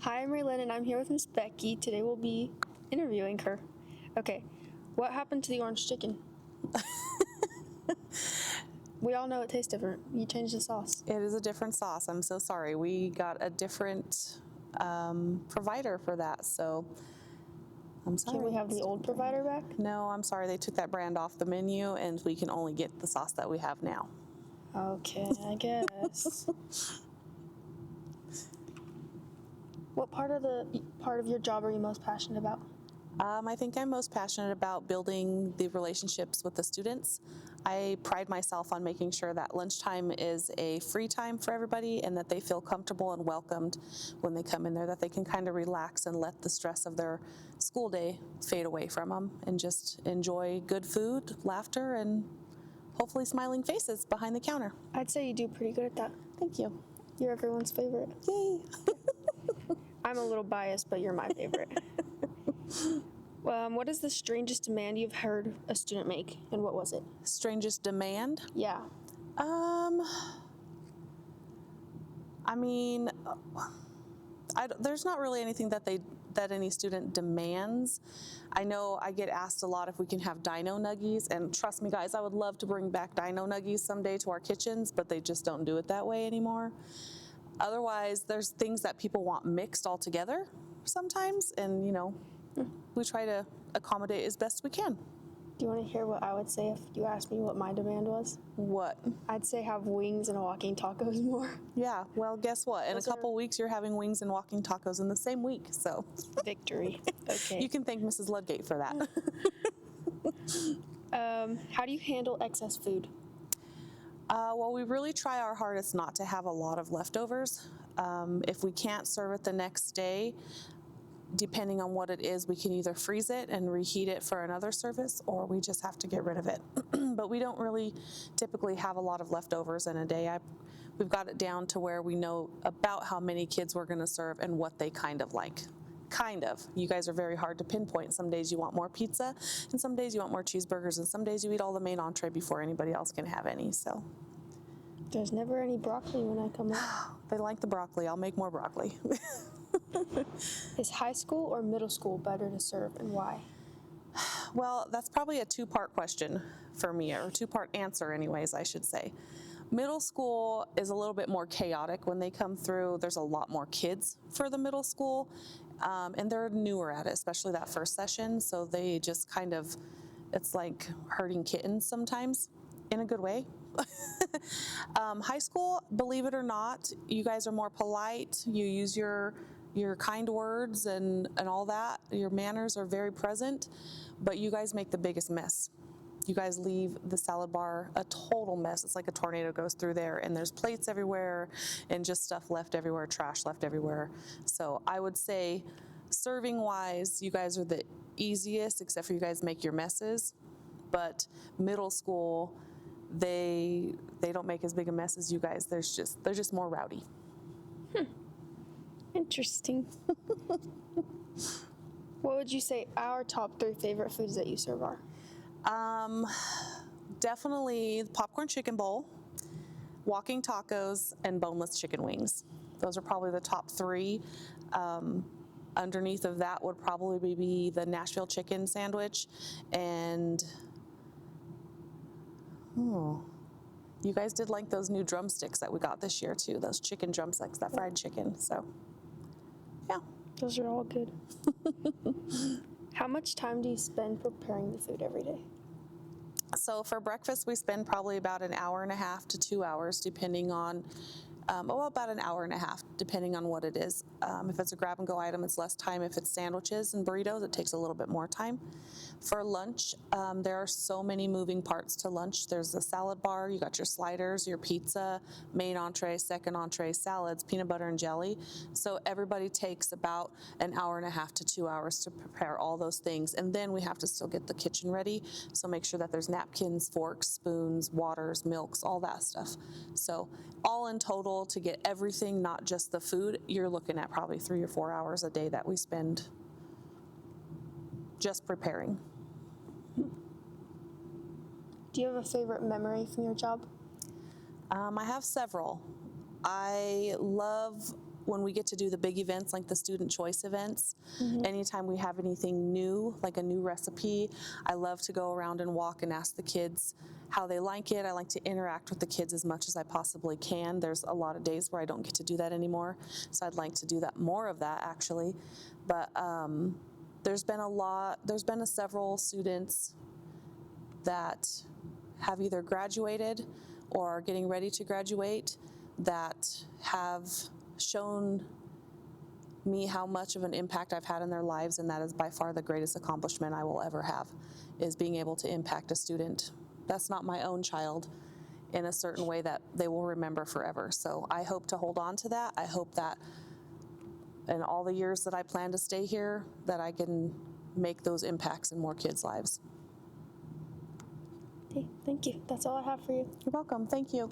Hi, I'm Raylyn, and I'm here with Miss Becky. Today we'll be interviewing her. Okay, what happened to the orange chicken? We all know it tastes different. You changed the sauce. It is a different sauce. I'm so sorry. We got a different provider for that, so I'm sorry. Can we have the old provider back? No, I'm sorry. They took that brand off the menu, and we can only get the sauce that we have now. Okay, I guess. What part of your job are you most passionate about? I think I'm most passionate about building the relationships with the students. I pride myself on making sure that lunchtime is a free time for everybody and that they feel comfortable and welcomed when they come in there, that they can kind of relax and let the stress of their school day fade away from them and just enjoy good food, laughter, and hopefully smiling faces behind the counter. I'd say you do pretty good at that. Thank you. You're everyone's favorite. Yay! I'm a little biased, but you're my favorite. What is the strangest demand you've heard a student make, and what was it? Strangest demand? Yeah. I mean, there's not really anything that any student demands. I know I get asked a lot if we can have dino nuggies, and trust me guys, I would love to bring back dino nuggies someday to our kitchens, but they just don't do it that way anymore. Otherwise, there's things that people want mixed all together sometimes, and we try to accommodate as best we can. Do you want to hear what I would say if you asked me what my demand was? What? I'd say have wings and walking tacos more. Yeah, well, guess what? In a couple weeks, you're having wings and walking tacos in the same week, so. Victory. Okay. You can thank Mrs. Ludgate for that. How do you handle excess food? Well, we really try our hardest not to have a lot of leftovers. If we can't serve it the next day, depending on what it is, we can either freeze it and reheat it for another service, or we just have to get rid of it. But we don't really typically have a lot of leftovers in a day. We've got it down to where we know about how many kids we're going to serve and what they kind of like. Kind of. You guys are very hard to pinpoint. Some days you want more pizza, and some days you want more cheeseburgers, and some days you eat all the main entree before anybody else can have any. So there's never any broccoli when I come up. They like the broccoli. I'll make more broccoli. Is high school or middle school better to serve, and why? Well, that's probably a two-part question for me, or two-part answer anyways, I should say. Middle school is a little bit more chaotic when they come through. There's a lot more kids for the middle school, and they're newer at it, especially that first session, so they just kind of, it's like herding kittens sometimes, in a good way. High school, believe it or not, you guys are more polite. You use your kind words and all that. Your manners are very present, but you guys make the biggest mess. You guys leave the salad bar a total mess. It's like a tornado goes through there, and there's plates everywhere and just stuff left everywhere, trash left everywhere. So I would say serving wise, you guys are the easiest, except for you guys make your messes. But middle school, they don't make as big a mess as you guys. They're just more rowdy. Interesting. What would you say our top 3 favorite foods that you serve are? Definitely popcorn chicken bowl, walking tacos, and boneless chicken wings. Those are probably the top 3. Underneath of that would probably be the Nashville chicken sandwich, and you guys did like those new drumsticks that we got this year too, those chicken drumsticks, that fried chicken, so yeah. Those are all good. How much time do you spend preparing the food every day? So for breakfast, we spend probably about an hour and a half to 2 hours, depending on, about an hour and a half, depending on what it is. If it's a grab-and-go item, it's less time. If it's sandwiches and burritos, it takes a little bit more time. For lunch, there are so many moving parts to lunch. There's the salad bar, you got your sliders, your pizza, main entree, second entree, salads, peanut butter and jelly. So everybody takes about an hour and a half to 2 hours to prepare all those things. And then we have to still get the kitchen ready. So make sure that there's napkins, forks, spoons, waters, milks, all that stuff. So all in total, to get everything, not just the food, you're looking at probably 3 or 4 hours a day that we spend just preparing. Do you have a favorite memory from your job? I have several. I love when we get to do the big events like the student choice events, anytime we have anything new, like a new recipe, I love to go around and walk and ask the kids how they like it. I like to interact with the kids as much as I possibly can. There's a lot of days where I don't get to do that anymore, so I'd like to do that, more of that actually. But there's been several students that have either graduated or are getting ready to graduate that have shown me how much of an impact I've had in their lives, and that is by far the greatest accomplishment I will ever have, is being able to impact a student that's not my own child in a certain way that they will remember forever. So I hope to hold on to that. I hope that in all the years that I plan to stay here, that I can make those impacts in more kids' lives. Okay, thank you. That's all I have for you. You're welcome. Thank you.